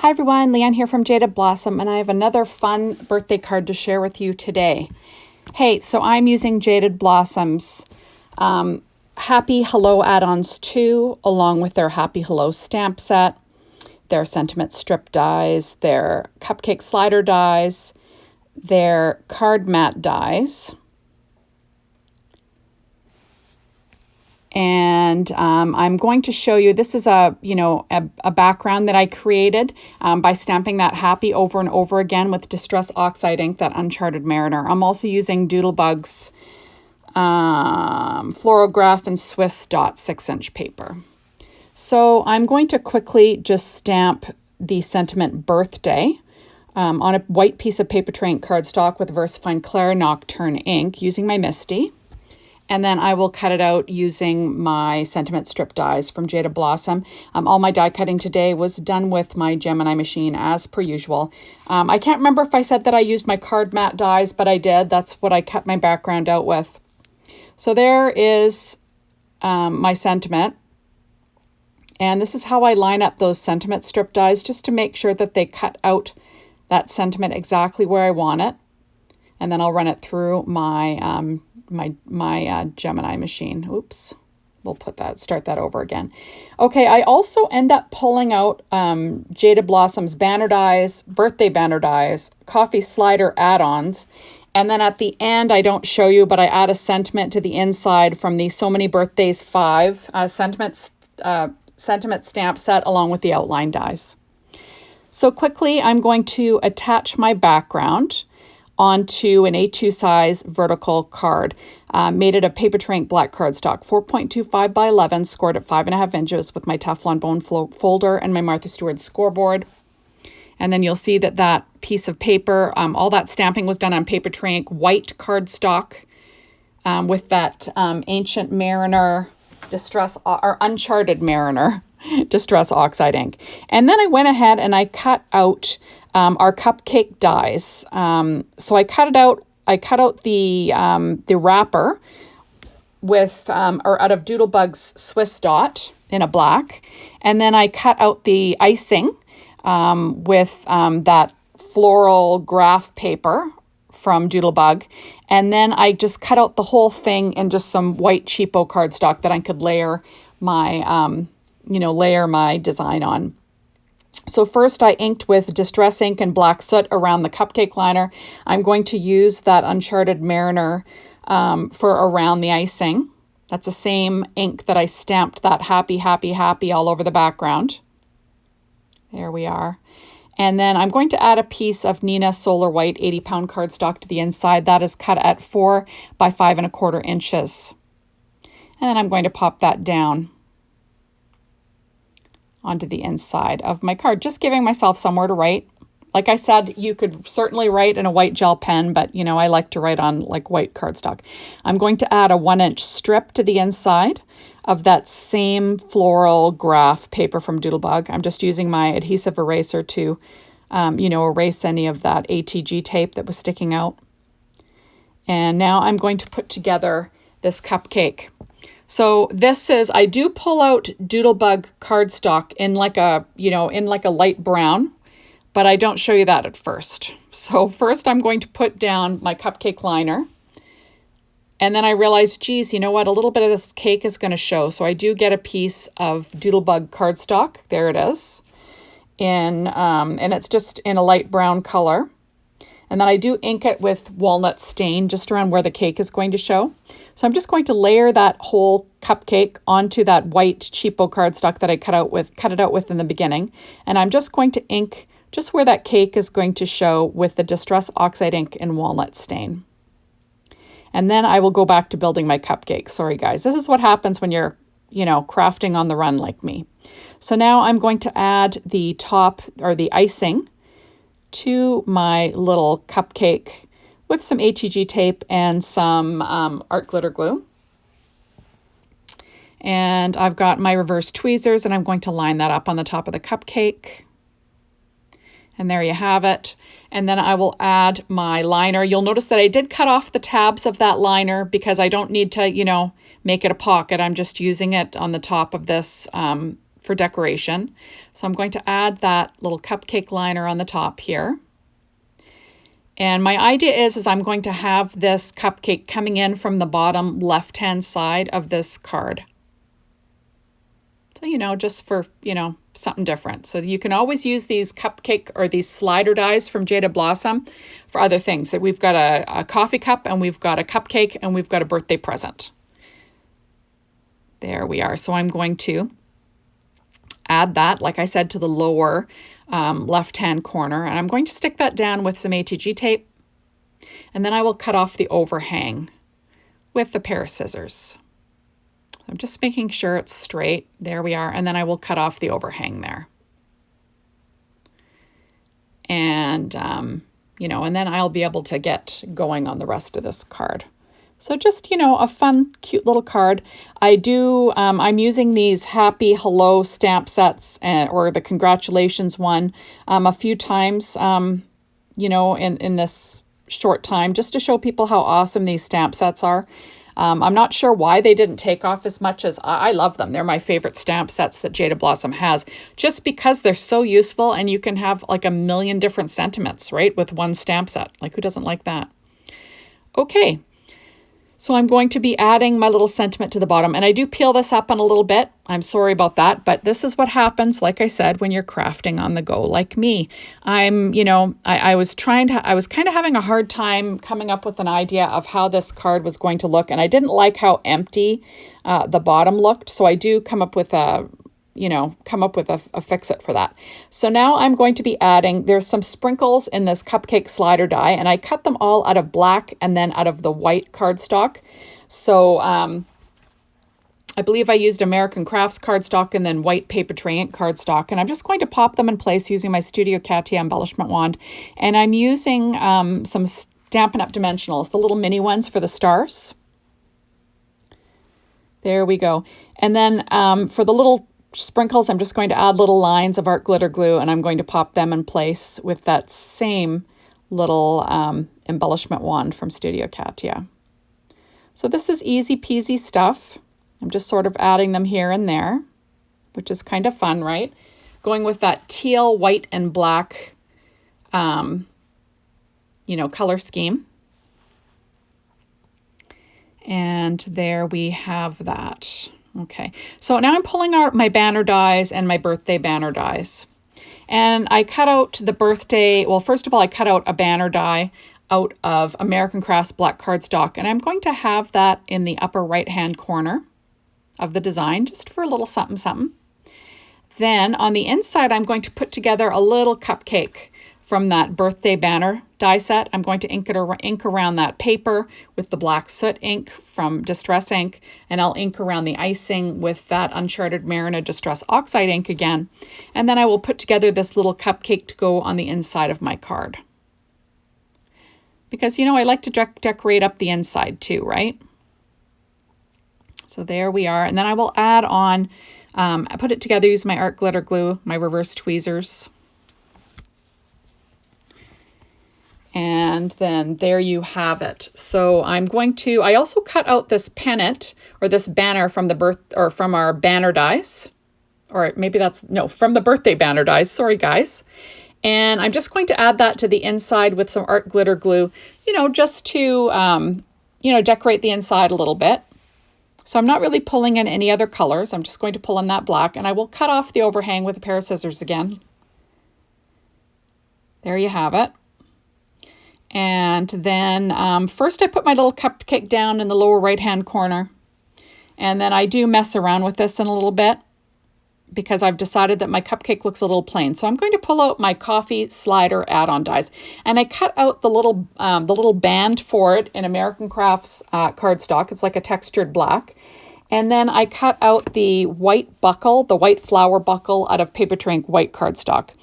Hi everyone, Leanne here from Jaded Blossom, and I have another fun birthday card to share with you today. Hey, so I'm using Jaded Blossom's Happy Hello Add Ons 2, along with their Happy Hello stamp set, their sentiment strip dies, their Cupcake Slider dies, their card mat dies, and I'm going to show you, this is a background that I created by stamping that happy over and over again with Distress Oxide ink, that Uncharted Mariner. I'm also using Doodlebug's Florograph and Swiss dot 6-inch paper. So I'm going to quickly just stamp the sentiment birthday on a white piece of paper tray ink cardstock with VersaFine Clair Nocturne ink using my Misty. And then I will cut it out using my sentiment strip dies from Jaded Blossom. All my die cutting today was done with my Gemini machine as per usual. I can't remember if I said that I used my card mat dies, but I did. That's what I cut my background out with. So there is my sentiment. And this is how I line up those sentiment strip dies, just to make sure that they cut out that sentiment exactly where I want it. And then I'll run it through my Gemini machine. Oops, we'll start that over again. Okay, I also end up pulling out Jaded Blossom's banner dies, birthday banner dies, coffee slider add-ons, and then at the end, I don't show you, but I add a sentiment to the inside from the So Many Birthdays 5 sentiment stamp set, along with the outline dies. So quickly, I'm going to attach my background onto an A2 size vertical card, made it of paper tray ink black cardstock, 4.25 by 11, scored at 5.5 inches with my Teflon bone folder and my Martha Stewart scoreboard. And then you'll see that that piece of paper, all that stamping was done on paper tray ink white cardstock with that Ancient Mariner Distress, or Uncharted Mariner Distress Oxide ink. And then I went ahead and I cut out our cupcake dies. So I cut it out. I cut out the wrapper with or out of Doodlebug's Swiss dot in a black, and then I cut out the icing with that floral graph paper from Doodlebug, and then I just cut out the whole thing in just some white cheapo cardstock that I could layer my layer my design on. So first I inked with Distress ink and black soot around the cupcake liner. I'm going to use that Uncharted Mariner for around the icing. That's the same ink that I stamped that happy, happy, happy all over the background. There we are. And then I'm going to add a piece of Nina Solar White 80-pound cardstock to the inside. That is cut at 4 by 5.25 inches. And then I'm going to pop that down onto the inside of my card, just giving myself somewhere to write. Like I said, you could certainly write in a white gel pen, but I like to write on like white cardstock. I'm going to add a 1-inch strip to the inside of that same floral graph paper from Doodlebug. I'm just using my adhesive eraser to, erase any of that ATG tape that was sticking out. And now I'm going to put together this cupcake. So this is, I do pull out Doodlebug cardstock in like a light brown, but I don't show you that at first. So first I'm going to put down my cupcake liner. And then I realized, geez, you know what? A little bit of this cake is going to show. So I do get a piece of Doodlebug cardstock. There it is. And it's just in a light brown color. And then I do ink it with walnut stain just around where the cake is going to show. So I'm just going to layer that whole cupcake onto that white cheapo cardstock that I cut it out with in the beginning. And I'm just going to ink just where that cake is going to show with the Distress Oxide ink in walnut stain. And then I will go back to building my cupcake. Sorry guys, this is what happens when you're, crafting on the run like me. So now I'm going to add the top, or the icing, to my little cupcake with some ATG tape and some art glitter glue. And I've got my reverse tweezers, and I'm going to line that up on the top of the cupcake. And there you have it. And then I will add my liner. You'll notice that I did cut off the tabs of that liner because I don't need to, make it a pocket. I'm just using it on the top of this for decoration. So I'm going to add that little cupcake liner on the top here. And my idea is I'm going to have this cupcake coming in from the bottom left-hand side of this card. So, you know, just for, you know, something different. So you can always use these cupcake or these slider dies from Jaded Blossom for other things. That we've got a coffee cup, and we've got a cupcake, and we've got a birthday present. There we are. So I'm going to add that, like I said, to the lower left-hand corner. And I'm going to stick that down with some ATG tape. And then I will cut off the overhang with a pair of scissors. I'm just making sure it's straight. There we are. And then I will cut off the overhang there. And, you know, and then I'll be able to get going on the rest of this card. So just, you know, a fun, cute little card. I'm using these Happy Hello stamp sets or the congratulations one a few times, you know, in this short time, just to show people how awesome these stamp sets are. I'm not sure why they didn't take off as much as I love them. They're my favorite stamp sets that Jaded Blossom has, just because they're so useful, and you can have like a million different sentiments, right, with one stamp set. Like, who doesn't like that? Okay. So I'm going to be adding my little sentiment to the bottom, and I do peel this up in a little bit. I'm sorry about that, but this is what happens, like I said, when you're crafting on the go like me. You know, I was kind of having a hard time coming up with an idea of how this card was going to look, and I didn't like how empty the bottom looked. So I do come up with a fix-it for that. So now I'm going to be adding, there's some sprinkles in this Cupcake Slider die, and I cut them all out of black and then out of the white cardstock. So I believe I used American Crafts cardstock and then white paper tray ink cardstock, and I'm just going to pop them in place using my Studio Katia embellishment wand. And I'm using some Stampin' Up! Dimensionals, the little mini ones for the stars. There we go. And then for the little sprinkles, I'm just going to add little lines of art glitter glue, and I'm going to pop them in place with that same little embellishment wand from Studio Katia. So this is easy peasy stuff. I'm just sort of adding them here and there, which is kind of fun, right? Going with that teal, white, and black, you know, color scheme. And there we have that. Okay, so now I'm pulling out my banner dies and my birthday banner dies. And I cut out the birthday, well, first of all, I cut out a banner die out of American Crafts black cardstock, and I'm going to have that in the upper right-hand corner of the design, just for a little something, something. Then on the inside, I'm going to put together a little cupcake from that birthday banner die set. I'm going to ink around that paper with the black soot ink from Distress Ink, and I'll ink around the icing with that Uncharted Marina Distress Oxide ink again. And then I will put together this little cupcake to go on the inside of my card. Because, you know, I like to decorate up the inside too, right? So there we are. And then I will add on, I put it together using my art glitter glue, my reverse tweezers. And then there you have it. So I'm going to, I also cut out this pennant or this banner from from our banner dies, or maybe that's, no, from the birthday banner dies. Sorry, guys. And I'm just going to add that to the inside with some art glitter glue, you know, just to, you know, decorate the inside a little bit. So I'm not really pulling in any other colors. I'm just going to pull in that black, and I will cut off the overhang with a pair of scissors again. There you have it. And then first I put my little cupcake down in the lower right-hand corner. And then I do mess around with this in a little bit because I've decided that my cupcake looks a little plain. So I'm going to pull out my Coffee Slider add-on dies. And I cut out the little band for it in American Crafts cardstock. It's like a textured black. And then I cut out the white buckle, the white flower buckle out of Paper Tray Ink white cardstock.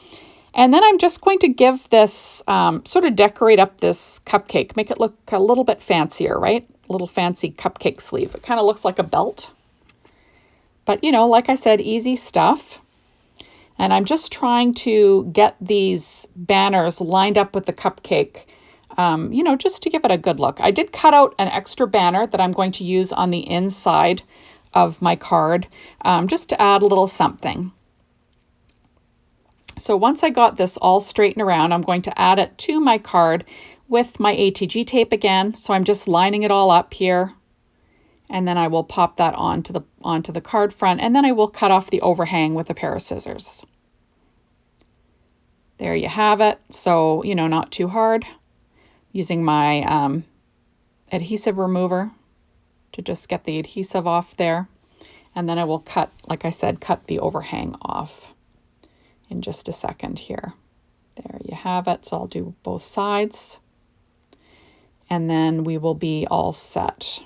And then I'm just going to give this, sort of decorate up this cupcake, make it look a little bit fancier, right? A little fancy cupcake sleeve. It kind of looks like a belt. But, you know, like I said, easy stuff. And I'm just trying to get these banners lined up with the cupcake, you know, just to give it a good look. I did cut out an extra banner that I'm going to use on the inside of my card, just to add a little something. So once I got this all straightened around, I'm going to add it to my card with my ATG tape again. So I'm just lining it all up here. And then I will pop that onto the card front, and then I will cut off the overhang with a pair of scissors. There you have it. So, you know, not too hard. Using my adhesive remover to just get the adhesive off there. And then I will cut, like I said, cut the overhang off in just a second here. There you have it. So I'll do both sides. And then we will be all set.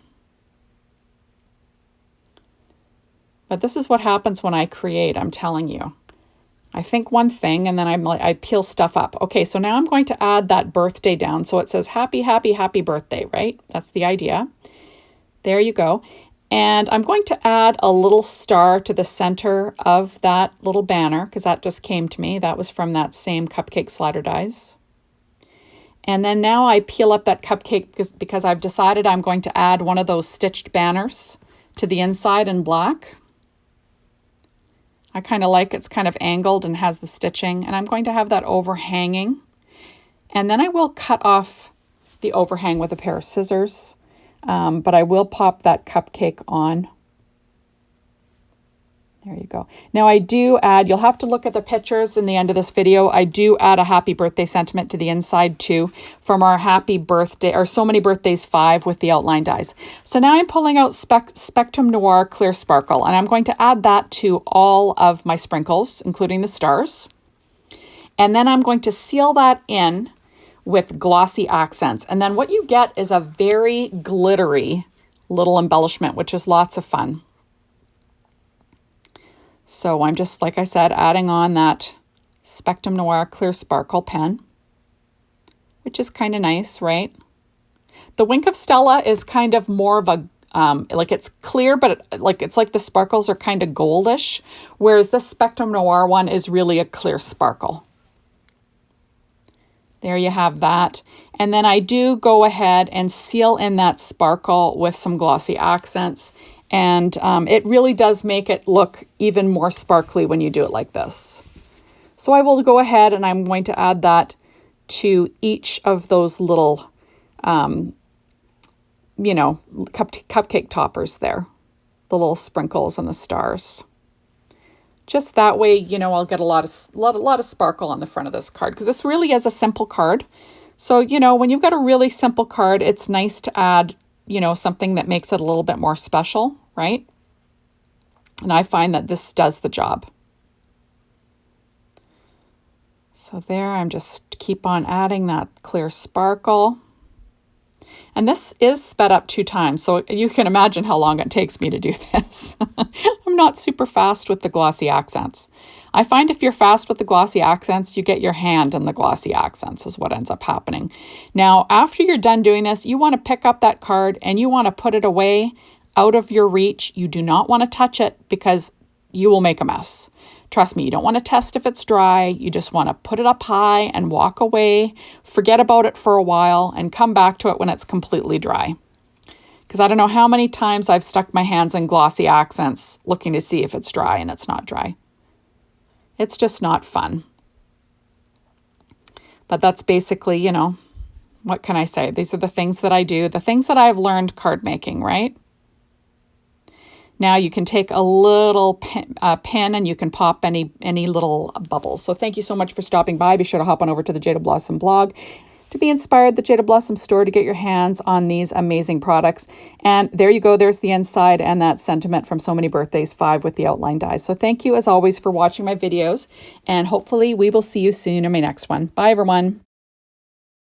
But this is what happens when I create, I'm telling you. I think one thing and then I peel stuff up. Okay, so now I'm going to add that birthday down. So it says happy, happy, happy birthday, right? That's the idea. There you go. And I'm going to add a little star to the center of that little banner because that just came to me. That was from that same Cupcake Slider dies. And then now I peel up that cupcake because I've decided I'm going to add one of those stitched banners to the inside in black. I kind of like it's kind of angled and has the stitching, and I'm going to have that overhanging. And then I will cut off the overhang with a pair of scissors, but I will pop that cupcake on. There you go. Now I do add, you'll have to look at the pictures in the end of this video. I do add a happy birthday sentiment to the inside too from our happy birthday, or So Many Birthdays 5 with the outline dies. So now I'm pulling out Spectrum Noir Clear Sparkle, and I'm going to add that to all of my sprinkles, including the stars. And then I'm going to seal that in with glossy accents. And then what you get is a very glittery little embellishment, which is lots of fun. So I'm just, like I said, adding on that Spectrum Noir Clear Sparkle pen, which is kind of nice, right? The Wink of Stella is kind of more of a, like it's clear, but it's like the sparkles are kind of goldish, whereas the Spectrum Noir one is really a clear sparkle. There you have that. And then I do go ahead and seal in that sparkle with some glossy accents. And it really does make it look even more sparkly when you do it like this. So I will go ahead and I'm going to add that to each of those little, you know, cupcake toppers there. The little sprinkles and the stars. Just that way, you know, I'll get a lot of sparkle on the front of this card because this really is a simple card. So, you know, when you've got a really simple card, it's nice to add, you know, something that makes it a little bit more special, right? And I find that this does the job. So there, I'm just keep on adding that clear sparkle. And this is sped up 2 times, so you can imagine how long it takes me to do this. I'm not super fast with the glossy accents. I find if you're fast with the glossy accents, you get your hand in the glossy accents is what ends up happening. Now, after you're done doing this, you want to pick up that card and you want to put it away out of your reach. You do not want to touch it because you will make a mess. Trust me, you don't want to test if it's dry. You just want to put it up high and walk away, forget about it for a while, and come back to it when it's completely dry. Because I don't know how many times I've stuck my hands in glossy accents looking to see if it's dry and it's not dry. It's just not fun. But that's basically, you know, what can I say? These are the things that I do, the things that I've learned card making, right? Now you can take a little pen and you can pop any little bubbles. So thank you so much for stopping by. Be sure to hop on over to the Jaded Blossom blog to be inspired, the Jaded Blossom store, to get your hands on these amazing products. And there you go. There's the inside and that sentiment from So Many Birthdays 5 with the outline dies. So thank you as always for watching my videos, and hopefully we will see you soon in my next one. Bye everyone.